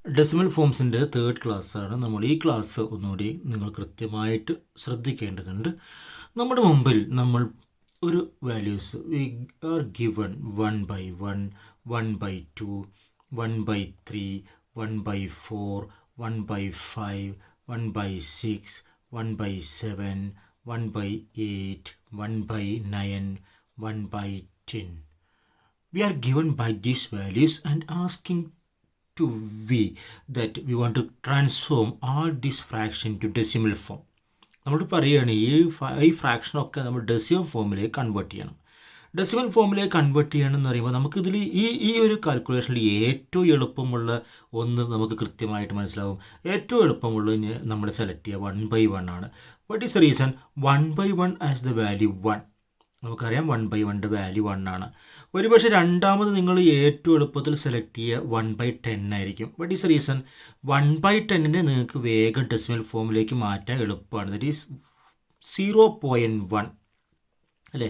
Decimal ഫോംസിൻ്റെ third ക്ലാസ്സാണ് നമ്മൾ. ഈ ക്ലാസ് ഒന്നുകൂടി നിങ്ങൾ കൃത്യമായിട്ട് ശ്രദ്ധിക്കേണ്ടതുണ്ട്. നമ്മുടെ മുമ്പിൽ നമ്മൾ ഒരു values V are given 1/1, 1/2, 1/3, 1/4, 1/5, 1/6, 1/7, 1/8, 1/9, 1/10. We are given by these values and asking to v that we want to transform all this fraction to decimal form. നമ്മൾ പറയുകയാണ് ഈ ഫ്രാക്ഷനൊക്കെ നമ്മൾ ഡെസിമൽ ഫോമിലേക്ക് കൺവേർട്ട് ചെയ്യണം. ഡെസിമൽ ഫോമിലേക്ക് കൺവേർട്ട് ചെയ്യണം എന്ന് പറയുമ്പോൾ നമുക്കിതിൽ ഈ ഒരു കാൽക്കുലേഷനിൽ ഏറ്റവും എളുപ്പമുള്ള ഒന്ന് നമുക്ക് കൃത്യമായിട്ട് മനസ്സിലാവും. ഏറ്റവും എളുപ്പമുള്ളത് നമ്മൾ സെലക്ട് ചെയ്യുക 1/1 ആണ്. What is the reason? 1/1 as the value 1. നമുക്കറിയാം 1/1 വാല്യൂ 1 ആണ്. ഒരുപക്ഷെ രണ്ടാമത് നിങ്ങൾ ഏറ്റവും എളുപ്പത്തിൽ സെലക്ട് ചെയ്യുക 1/10 ആയിരിക്കും. What is reason? 1/10നെ നിങ്ങൾക്ക് വേഗം ഡെസിമൽ ഫോമിലേക്ക് മാറ്റാൻ എളുപ്പമാണ്. ദറ്റ് ഈസ് 0.1 അല്ലേ?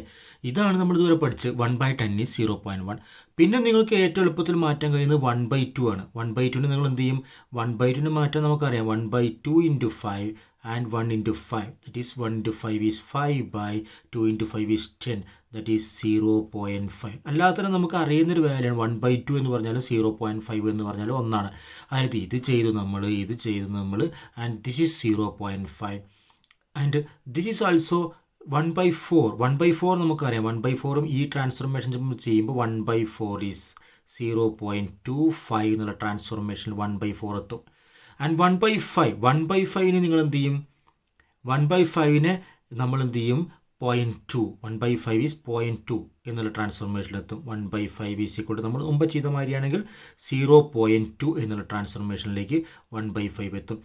ഇതാണ് നമ്മൾ ഇതുവരെ പഠിച്ചത്. 1/10 ഈസ് 0.1. പിന്നെ നിങ്ങൾക്ക് ഏറ്റവും എളുപ്പത്തിൽ മാറ്റാൻ കഴിയുന്നത് 1/2 ആണ്. 1/2ന് നിങ്ങൾ എന്ത് ചെയ്യും? 1/2ന് മാറ്റാൻ നമുക്കറിയാം 1/2 × 5 and 1 × 5. That is 1 × 5 is 5/2 × 5 is 10. That is 0.5. അല്ലാതെ നമുക്ക് അറിയുന്നൊരു വാല്യൂയാണ് 1/2 എന്ന് പറഞ്ഞാൽ 0.5 എന്ന് പറഞ്ഞാൽ ഒന്നാണ്. അതായത് ഇത് ചെയ്തു നമ്മൾ and this is 0.5 and this is also 1/4. 1/4 നമുക്കറിയാം. 1/4ഉം ഈ ട്രാൻസ്ഫോർമേഷൻ ചെയ്യുമ്പോൾ 1/4 ഈസ് 0.25 എന്നുള്ള ട്രാൻസ്ഫോർമേഷനിൽ 1/4 എത്തും. ആൻഡ് 1/5നെ നിങ്ങൾ എന്ത് ചെയ്യും? 1/5നെ നമ്മൾ എന്ത് ചെയ്യും? 0.2. 1/5 ഈസ് 0.2 എന്നുള്ള ട്രാൻസ്ഫോർമേഷനിലെത്തും. 1/5 ഈസ് ഈക്വൽ ടു നമ്മൾ മുമ്പ് ചെയ്ത മാതിരിയാണെങ്കിൽ 0.2 എന്നുള്ള ട്രാൻസ്ഫോർമേഷനിലേക്ക് 1/5 എത്തും.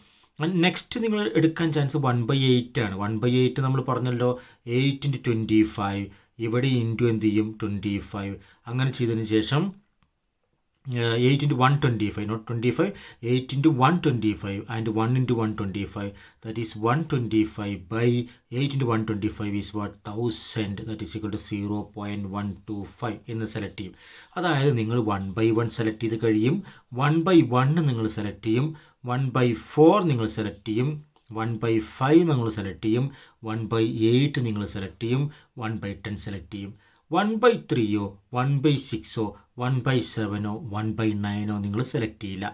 നെക്സ്റ്റ് നിങ്ങൾ എടുക്കാൻ ചാൻസ് 1/8 ആണ്. 1/8 നമ്മൾ പറഞ്ഞല്ലോ 8 × 25. ഇവിടെ ഇൻറ്റു എന്ത് ചെയ്യും? 25. അങ്ങനെ ചെയ്തതിന് ശേഷം 8 × 125, not 25, 8 × 125 and 1 × 125. That is 125/8 × 125 is what? 1000. That is equal to 0.125 എന്ന് സെലക്ട് ചെയ്യും. അതായത് നിങ്ങൾ 1/1 സെലക്ട് ചെയ്ത് കഴിയും, 1/1 നിങ്ങൾ സെലക്ട് ചെയ്യും, 1/4 നിങ്ങൾ സെലക്ട് ചെയ്യും, 1/5 നിങ്ങൾ സെലക്ട് ചെയ്യും, 1/8 നിങ്ങൾ സെലക്ട് ചെയ്യും, 1/10 സെലക്ട് ചെയ്യും. 1/3 1/6 1/7 1/9 നിങ്ങൾ സെലക്ട് ചെയ്യില്ല.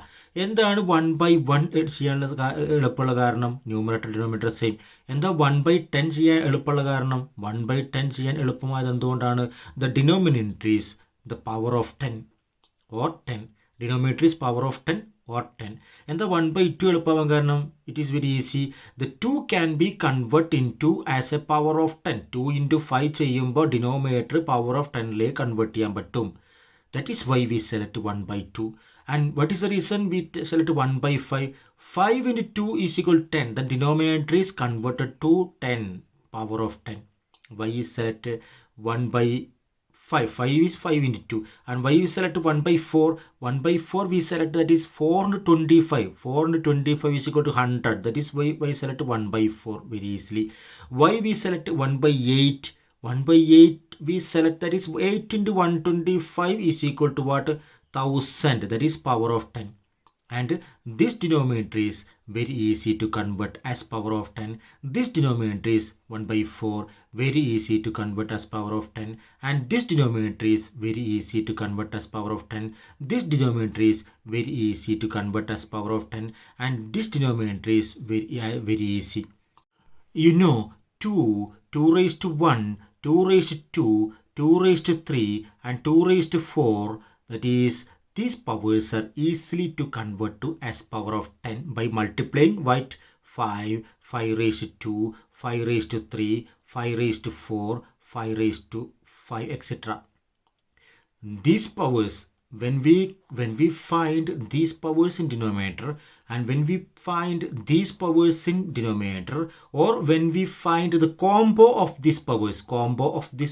എന്താണ് 1/1 ചെയ്യാനുള്ള എളുപ്പമുള്ള കാരണം? Numerator denominator same. എന്താ 1/10 ചെയ്യാൻ എളുപ്പമുള്ള കാരണം? 1/10 ചെയ്യാൻ എളുപ്പമായത് എന്തുകൊണ്ടാണ്? The denominator is the power of 10 or 10. Denominator is power of 10 or 10. എന്താ 1/2 എളുപ്പമാകാൻ കാരണം? It is very easy. The 2 can be convert into as a power of 10. 2 × 5 ചെയ്യുമ്പോൾ ഡിനോമിനേറ്റർ പവർ ഓഫ് 10ലേക്ക് കൺവേർട്ട് ചെയ്യാൻ പറ്റും. That is why we select 1/2. And what is the reason we select 1/5? 5 × 2 is equal to 10. The denominator is converted to 10, power of 10. Why is select 1/5? 5 is 5 × 2. And why we select 1/4? 1/4 we select, that is 4 × 25. 4 × 25 is equal to 100. That is why select 1/4 very easily. Why we select 1/8? 1/8 we select, that is 8 × 125 is equal to what? 1000. That is power of 10. And this denominator is very easy to convert as power of 10. This denominator is 1/4, very easy to convert as power of 10. And this denominator is very easy to convert as power of 10. This denominator is very easy to convert as power of 10. And this denominator is very easy. You know 2 raised to 1, 2 raised to 2, 2 raised to 3 and 2 raised to 4. That is, these powers are easily to convert to as power of 10 by multiplying what? 5, 5 raised to 2, 5 raised to 3, 5 raised to 4, 5 raised to 5, etc. These powers, when we find these powers in denominator, and when we find these powers in denominator, or when we find the combo of these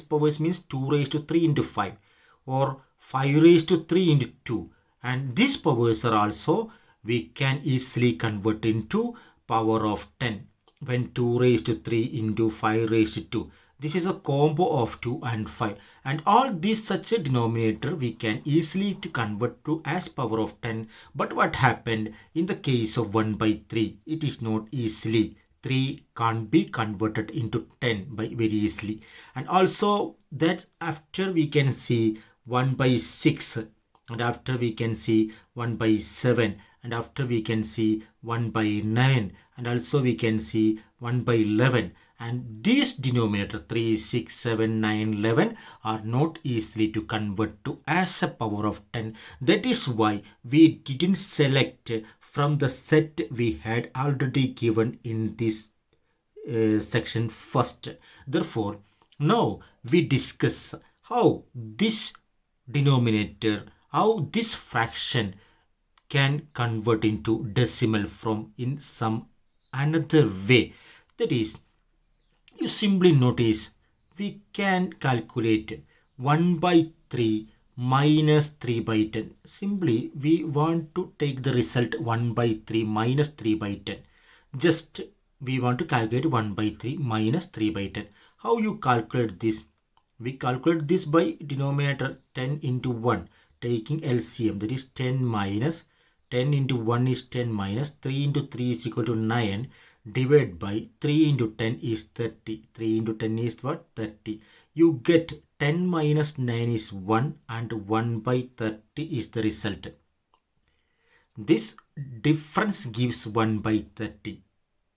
powers means 2 raised to 3 × 5 or 5 raised to 3 × 2, and these powers are also we can easily convert into power of 10. When 2 raised to 3 into 5 raised to 2, This is a combo of 2 and 5. And all this such a denominator we can easily to convert to as power of 10. But what happened in the case of 1 by 3? It is not easily. 3 can't be converted into 10 by very easily. And also that after we can see 1 by 6. And after we can see 1 by 7. And after we can see 1 by 9. And also we can see 1 by 11. And this denominator 3, 6, 7, 9, 11 are not easily to convert to as a power of 10. That is why we didn't select from the set we had already given in this section first. Therefore, now we discuss how this denominator, how this fraction can convert into decimal from in some another way. That is, you simply notice we can calculate 1 by 3 minus 3 by 10. Simply we want to take the result 1 by 3 minus 3 by 10. Just we want to calculate 1 by 3 minus 3 by 10. How you calculate this? We calculate this by denominator 10 into 1, taking LCM, that is 10 minus 10 into 1 is 10 minus 3 into 3 is equal to 9, divided by 3 into 10 is 30. 3 into 10 is what? 30. You get 10 minus 9 is 1 and 1 by 30 is the result. This difference gives 1 by 30.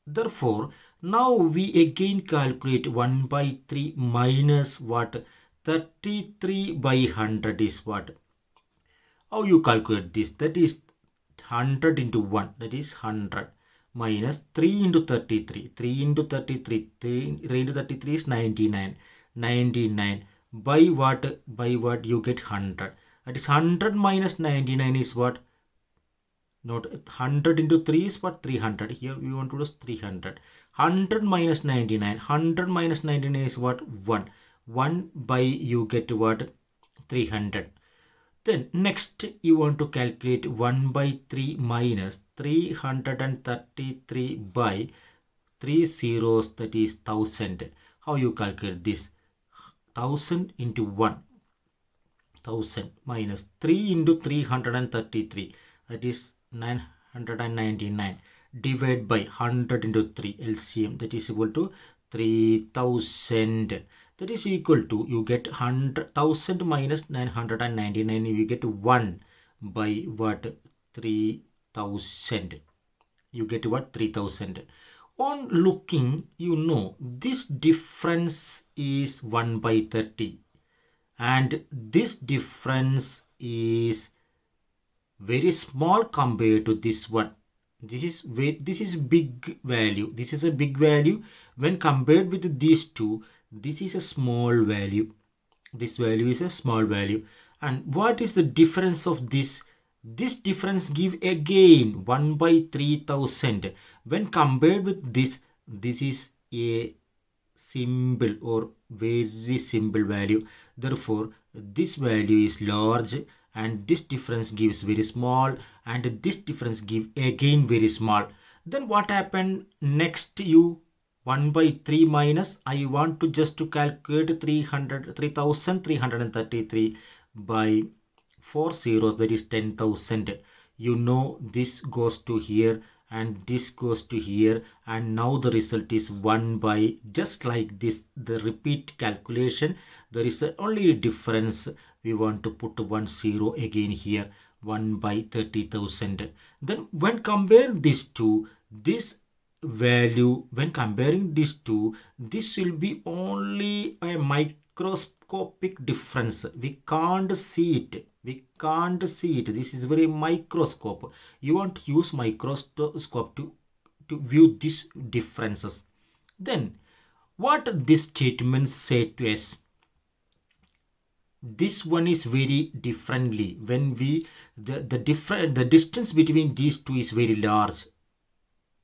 Therefore, now we again calculate 1 by 3 minus what? 33 by 100 is what? How you calculate this? That is 100 into 1, that is 100, minus 3 into 33. 3 into 33, 3 into 33 is 99. 99 by what? By what you get 100. That is 100 minus 99 is what? Not 100 into 3 is what? 300. Here we want to do 300. 100 minus 99. 100 minus 99 is what? 1. 1 by you get what? 300. Then next you want to calculate 1 by 3 minus 333 by 3 zeros, that is 1000. How you calculate this? 1000 into 1. 1000 minus 3 into 333, that is 999, divided by 100 into 3 LCM, that is equal to 3000. That is equal to, you get 100,000 minus 999, you get 1 by what? 3000. You get what? 3000. On looking, you know this difference is 1 by 30 and this difference is very small compared to this one. This is big value. This is a big value. When compared with these two, this is a small value. This value is a small value. And what is the difference of this? This difference give again 1 by 3000. When compared with this is a simple or very simple value. Therefore, this value is large and this difference gives very small and this difference give again very small. Then what happened next? You 1 by 3 minus, I want to just to calculate 3333 by 4 zeros, that is 10,000. You know this goes to here and this goes to here, and now the result is 1 by, just like this, the repeat calculation. There is only a difference. We want to put 1 0 again here, 1 by 30,000. Then when compare these two, this value, when comparing these two, this will be only a microscopic difference. We can't see it. We can't see it. This is very microscope. You want to use microscope to view these differences. Then what this statement say to us? This one is very differently. When we the distance between these two is very large.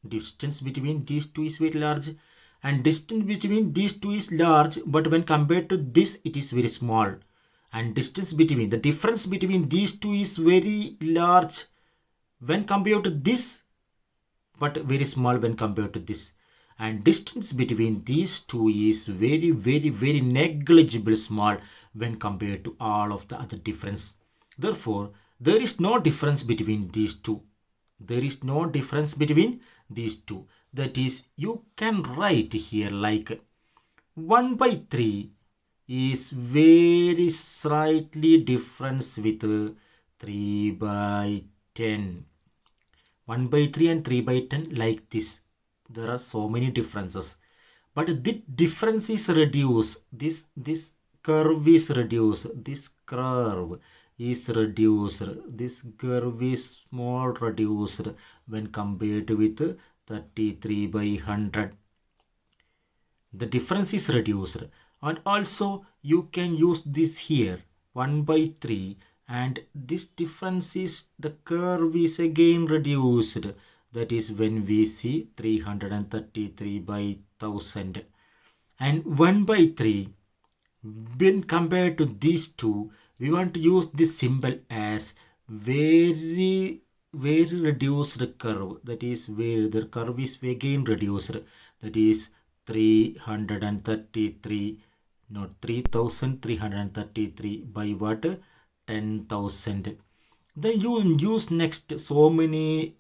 Distance between these two is very large, and distance between these two is large, but when compared to this it is very small. And distance between, the difference between these two is very large when compared to this, but very small when compared to this. and distance between these two is very, very, very negligible small when compared to all of the other difference. Therefore, there is no difference between these two. There is no difference between these two. That is, you can write here like 1 by 3 is very slightly difference with 3 by 10. 1 by 3 and 3 by 10 like this. There are so many differences. But the difference is reduced. This curve is reduced. This curve is reduced. This curve is small reduced when compared with 33 by 100. The difference is reduced. And also you can use this here 1 by 3, and this difference is the curve is again reduced. That is when we see 333 by 1000. And 1 by 3, when compared to these two, we want to use this symbol as very, very reduced curve. That is where the curve is again reduced. That is 333, not 3333 by what? 10,000. Then you use next so many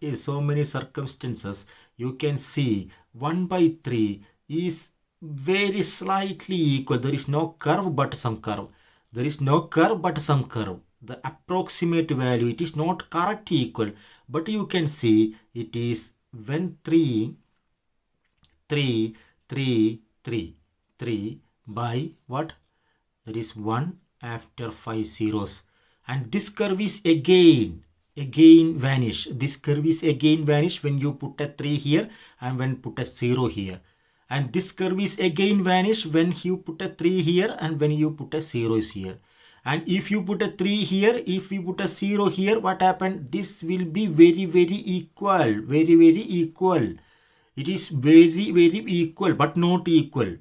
circumstances. You can see 1 by 3 is very slightly equal. There is no curve but some curve. There is no curve but some curve. The approximate value, it is not correctly equal, but you can see it is when 3 by what? That is 1 after 5 zeros. And this curve is again vanish. This curve is again vanish when you put a 3 here and when put a 0 here. And this curve is again vanish when you put a 3 here and when you put a 0 is here. And if you put a 3 here, if you put a 0 here, what happened? This will be very, very equal. Very, very equal. It is very, very equal but not equal.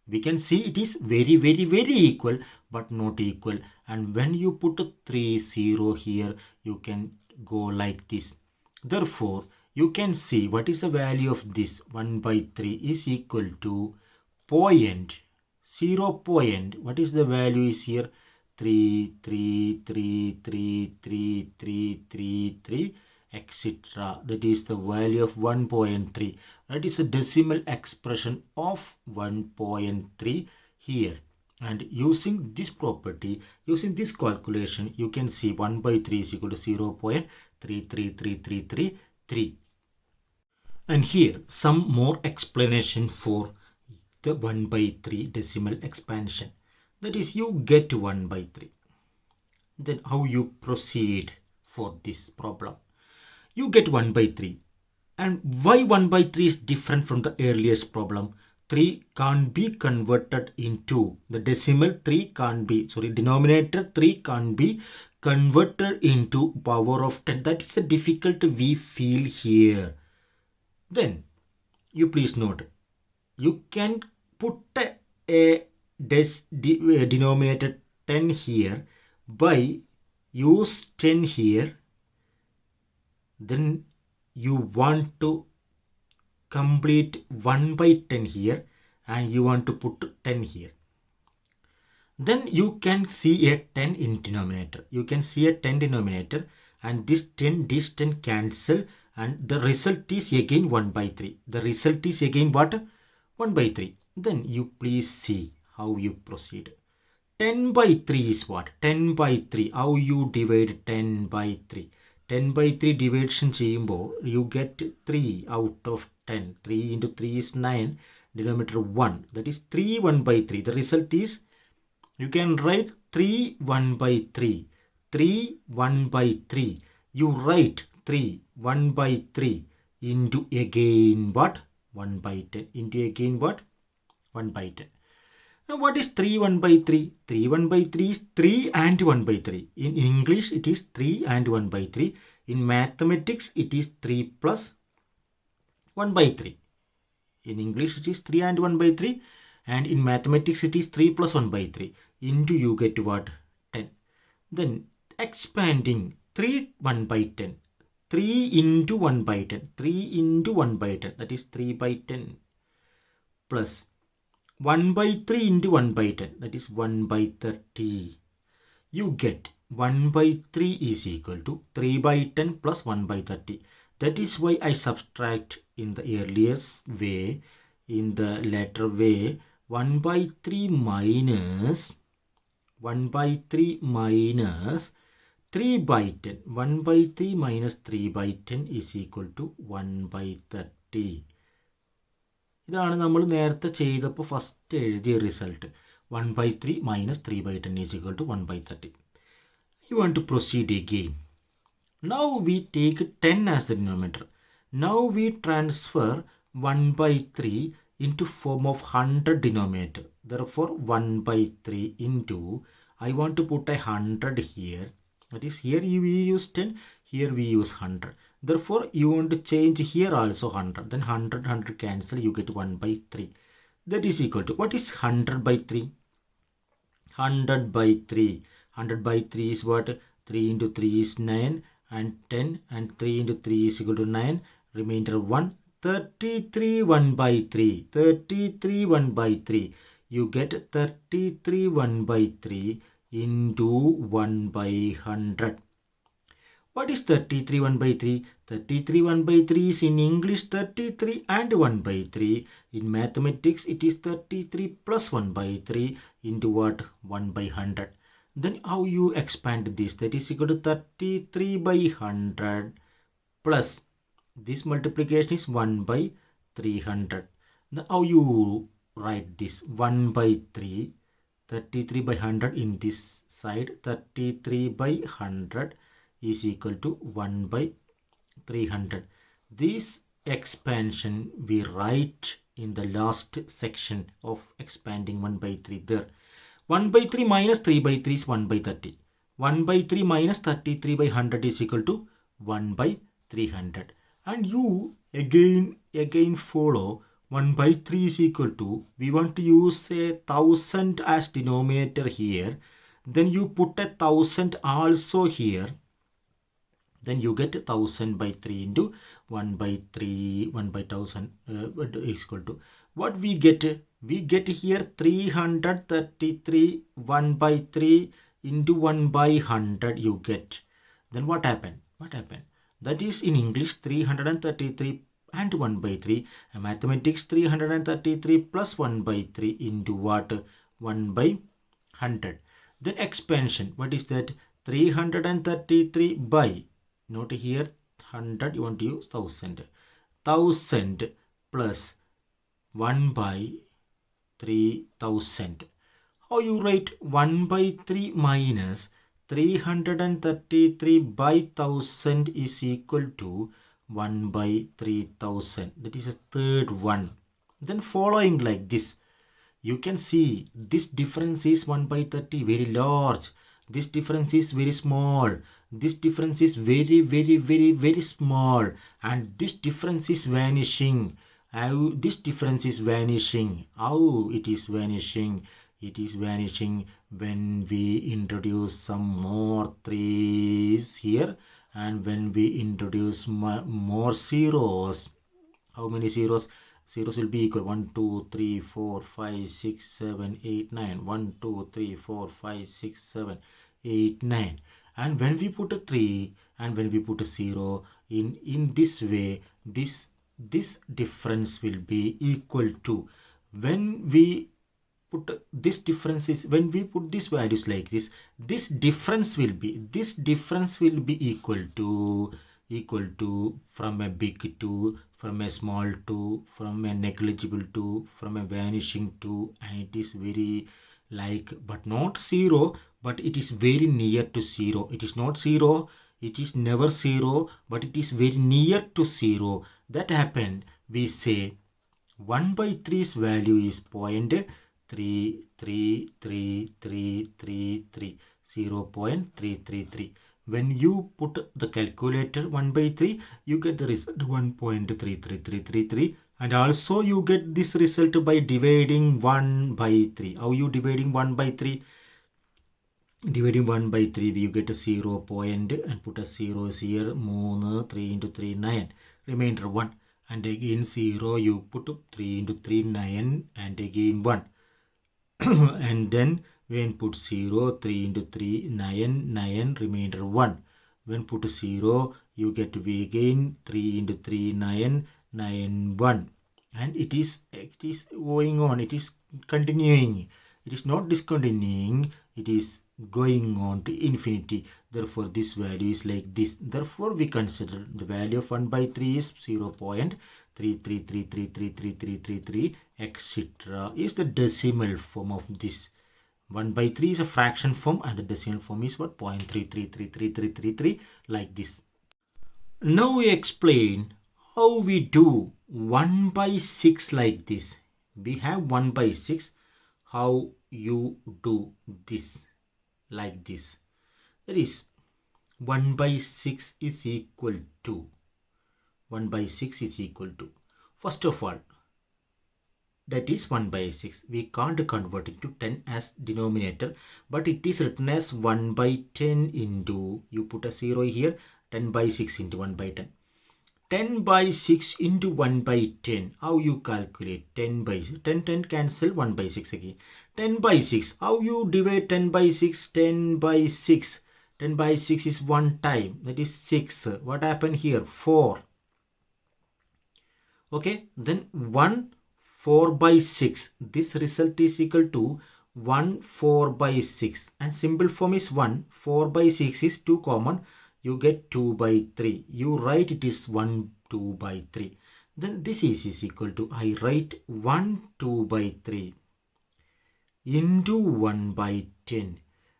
We can see it is very, very, very equal but not equal. And when you put a 3, 0 here, you can go like this. Therefore, you can see what is the value of this 1 by 3 is equal to 0. What is the value is here? 3, 3, 3, 3, 3, 3, 3, 3, etc. That is the value of 1.3. That is a decimal expression of 1.3 here. And using this property, using this calculation, you can see 1 by 3 is equal to 0.333333. And here some more explanation for the 1 by 3 decimal expansion. That is, you get 1 by 3. Then how you proceed for this problem? You get 1 by 3. And why 1 by 3 is different from the earliest problem? 3 can't be converted into the decimal. Denominator 3 can't be converted into power of 10. That is the difficulty we feel here. Then you please note, you can put a denominator 10 here by use 10 here. Then you want to complete 1 by 10 here and you want to put 10 here. Then you can see a 10 in denominator. You can see a 10 denominator, and this 10 cancel, and the result is again 1 by 3. The result is again what? 1 by 3. Then you please see how you proceed. 10 by 3 is what? 10 by 3. How you divide 10 by 3? 10 by 3 division ചെയ്യുമ്പോൾ you get 3 out of 10. 3 into 3 is 9. Denominator 1. That is 3 1 by 3. The result is, you can write 3 1 by 3. 3 1 by 3. You write 3 1 by 3 into again what? 1 by 10. Into again what? 1 by 10. Now what is 3 1 by 3? 3 1 by 3 is 3 and 1 by 3. In English it is 3 and 1 by 3. In mathematics it is 3 plus 1 by 3. In English it is 3 and 1 by 3. And in mathematics it is 3 plus 1 by 3. Into you get what? 10. Then expanding 3 1 by 10. 3 into 1 by 10. 3 into 1 by 10. That is 3 by 10. plus 1 by 3 into 1 by 10, that is 1 by 30. You get 1 by 3 is equal to 3 by 10 plus 1 by 30. That is why I subtract in the earliest way, in the latter way, 1 by 3 minus 1 by 3 minus 3 by 10. 1 by 3 minus 3 by 10 is equal to 1 by 30. ഇതാണ് നമ്മൾ നേരത്തെ ചെയ്തപ്പോൾ first എഴുതിയ result. 1 by 3 minus 3 by 10 is equal to 1 by 30. You want to proceed again. Now we take 10 as the denominator. Now we transfer 1 by 3 into form of 100 denominator. Therefore 1 by 3 into, I want to put a 100 here. That is, here we use 10, here we use 100. Therefore you want to change here also 100. Then 100 cancel, you get 1 by 3. That is equal to, what is 100 by 3? 100 by 3. 100 by 3 is what? 3 into 3 is 9 and 10, and 3 into 3 is equal to 9. Remainder 1. 33 1 by 3. 33 1 by 3. You get 33 1 by 3 into 1 by 100. What is 33 1 by 3? 33 1 by 3 is in English 33 and 1 by 3. In mathematics it is 33 plus 1 by 3 into what? 1 by 100. Then how you expand this? That is equal to 33 by 100 plus this multiplication is 1 by 300. Now how you write this? 1 by 3, 33 by 100 in this side, 33 by 100 is equal to 1 by 300. This expansion we write in the last section of expanding 1 by 3 there. 1 by 3 minus 3 by 3 is 1 by 30. 1 by 3 minus 33 by 100 is equal to 1 by 300. And you again follow 1 by 3 is equal to, we want to use a 1000 as denominator here. Then you put a 1000 also here. Then you get 1000 by 3 into 1 by 3, 1 by 1000 is equal to, what we get? We get here 333 1 by 3 into 1 by 100 you get. Then what happened? That is in English 333 and 1 by 3. And mathematics 333 plus 1 by 3 into what? 1 by 100. Then expansion, what is that? 333 by, not here 100, you want to use 1000. 1000 plus 1 by 3000. How you write 1 by 3 minus 333 by 1000 is equal to 1 by 3000. That is a third one. Then following like this, you can see this difference is 1 by 30 very large. This difference is very small. This difference is very small. And this difference is vanishing. How this difference is vanishing? How it is vanishing? It is vanishing when we introduce some more 3's here, and when we introduce more zeros. How many zeros? Zeros will be equal 1 2 3 4 5 6 7 8 9. 1 2 3 4 5 6 7 8 9. And when we put a 3 and when we put a 0 in this way, this difference will be equal to, when we put this differences, when we put these values like this difference will be equal to from a big to, from a small to, from a negligible to, from a vanishing to, and it is very like, but not 0, but it is very near to 0. It is not 0, it is never 0, but it is very near to 0. That happened, we say 1 by 3's value is 0.33333, 0.333. When you put the calculator 1 by 3, you get the result 1.33333, and also you get this result by dividing 1 by 3. How you dividing 1 by 3? Dividing 1 by 3, you get a 0 point and put a 0 here. 3 into 3 9. Remainder 1. and again 0, you put 3 into 3, 9, and again 1. And then when put 0, 3 into 3, 9, 9, remainder 1. When put 0, you get again 3 into 3, 9, 9, 1. And it is going on, it is continuing. It is not discontinuing, it is going on to infinity. Therefore, this value is like this. Therefore, we consider the value of 1 by 3 is 0.3333333333, etc. is the decimal form of this. 1 by 3 is a fraction form and the decimal form is what? 0.333333, like this. Now we explain how we do 1 by 6 like this. We have 1 by 6. How you do this like this? That is 1 by 6 is equal to 1 by 6 is equal to, first of all, that is 1 by 6. We can't convert it to 10 as denominator, but it is written as 1 by 10 into, you put a 0 here, 10 by 6 into 1 by 10. 10 by 6 into 1 by 10. How you calculate 10 by 6? 10 cancel, 1 by 6 again. 10 by 6. How you divide 10 by 6? 10 by 6. 10 by 6 is 1 time. That is 6. What happened here? 4. Okay. Then 1 4 by 6. This result is equal to 1 4 by 6. And simple form is 1. 4 by 6 is 2 common. You get 2 by 3. You write it is 1 2 by 3. Then this is equal to, I write 1 2 by 3 into 1 by 10.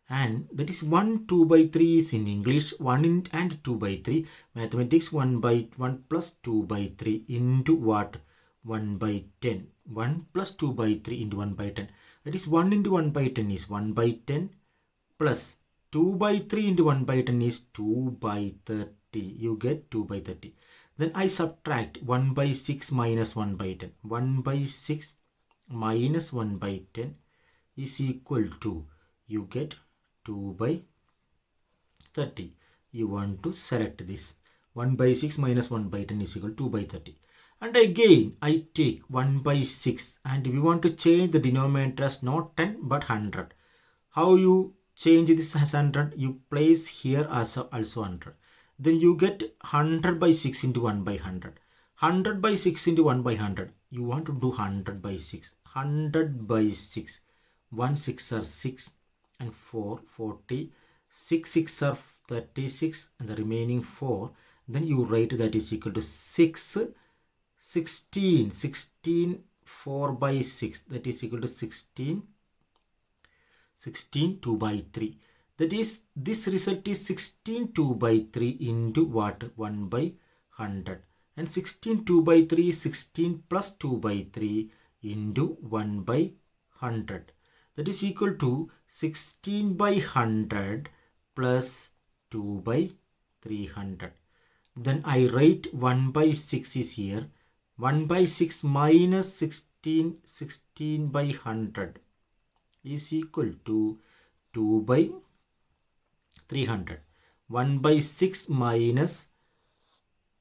And that is 1 2 by 3 is in English 1 and 2 by 3. Mathematics 1 by 1 plus 2 by 3 into what? 1 by 10. 1 plus 2 by 3 into 1 by 10. That is 1 into 1 by 10 is 1 by 10 plus 2 by 3 into 1 by 10 is 2 by 30. You get 2 by 30. Then I subtract 1 by 6 minus 1 by 10. 1 by 6 minus 1 by 10 is equal to, you get 2 by 30. You want to select this. 1 by 6 minus 1 by 10 is equal to 2 by 30. And again, I take 1 by 6 and we want to change the denominator as not 10 but 100. How you change this as 100? You place here as also 100. Then you get 100 by 6 into 1 by 100. 100 by 6 into 1 by 100. You want to do 100 by 6. 100 by 6. 1 6 are 6 and 4 40. 6 6 are 36 and the remaining 4. Then you write that is equal to 6 16. 16 4 by 6. That is equal to 16 2 by 3. That is, this result is 16 2 by 3 into what? 1 by 100. And 16 2 by 3 is 16 plus 2 by 3 into 1 by 100. That is equal to 16 by 100 plus 2 by 300. Then I write 1 by 6 is here. 1 by 6 minus 16 by 100 is equal to 2 by 300. 1 by 6 minus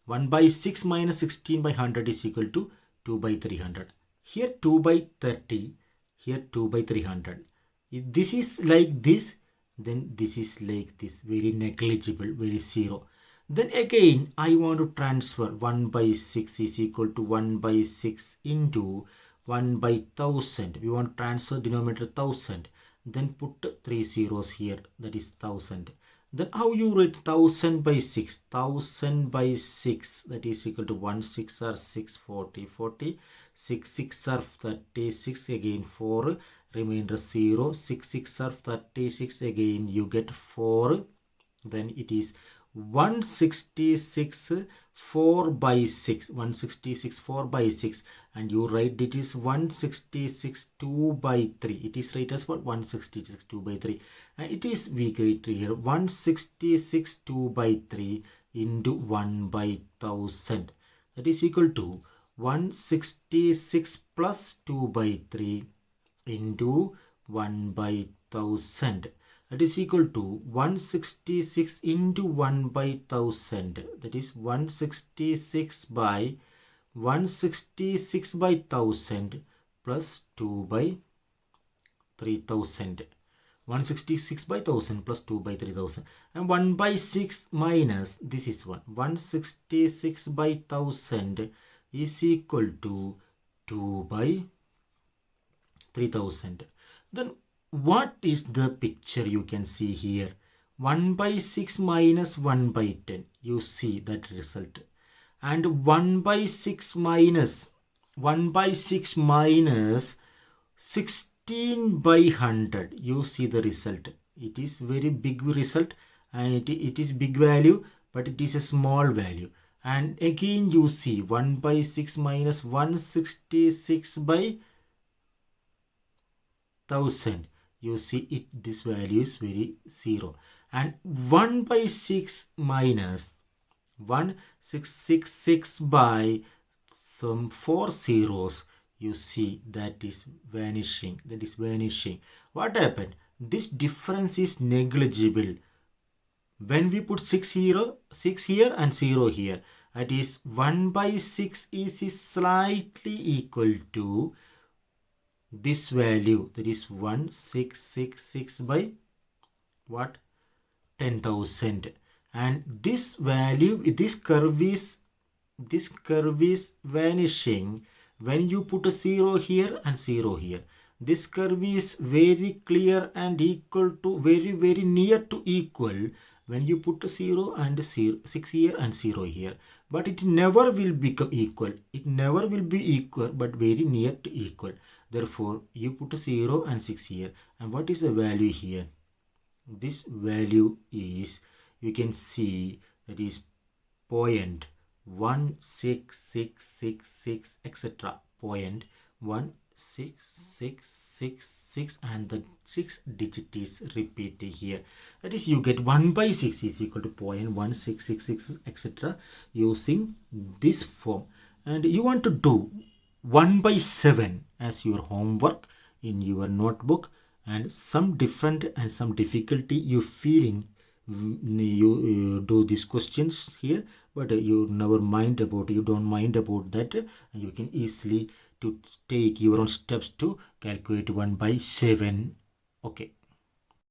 16 by 100 is equal to 2 by 300. Here 2 by 30. Here 2 by 300. If this is like this, then this is like this. Very negligible, very zero. Then again, I want to transfer 1 by 6 is equal to 1 by 6 into 1 by 1000. We want to transfer denominator 1000. Then put 3 zeros here. That is 1000. Then how you write 1000 by 6? 1000 by 6. That is equal to 1 6 are 6 40 40. 6 6 are 36. Again 4. Remainder 0. 6 6 are 36. Again you get 4. Then it is 166 4 by 6. 166 4 by 6. And you write it is 166 2 by 3. It is right as what? 166 2 by 3. And it is we get here 166 2 by 3 into 1 by 1000. That is equal to 166 plus 2 by 3 into 1 by 1000. That is equal to 166 into 1 by 1000. That is 166 by 166 by 1000 plus 2 by 3000. 166 by 1000 plus 2 by 3000. And 1 by 6 minus, this is 1. 166 by 1000 is equal to 2 by 3000. Then what is the picture you can see here? 1 by 6 minus 1 by 10. You see that result. And 1 by 6 minus 16 by 100. You see the result. It is very big result, and it is big value, but it is a small value. And again you see 1 by 6 minus 166 by 1000. You see it, this value is very 0. And 1 by 6 minus 1666 by some 4 zeros. You see that is vanishing. What happened? This difference is negligible. When we put 6 here and 0 here, that is 1 by 6 is slightly equal to this value, that is 1666 by what? 10,000. And this value, this curve is vanishing when you put a 0 here and 0 here. This curve is very clear and equal to, very near to equal when you put a 0 and 6 here and 0 here. But it never will become equal. It never will be equal, but very near to equal. Therefore, you put a 0 and 6 here. And what is the value here? This value is, you can see, that is 0.1666, etc. 0.1666, and the 6 digit is repeated here. That is, you get 1 by 6 is equal to 0.1666, etc. using this form. And you want to do 1 by 7 as your homework in your notebook, and some different and some difficulty you feeling, you do these questions here, but you don't mind about that, and you can easily to take your own steps to calculate 1 by 7. Okay.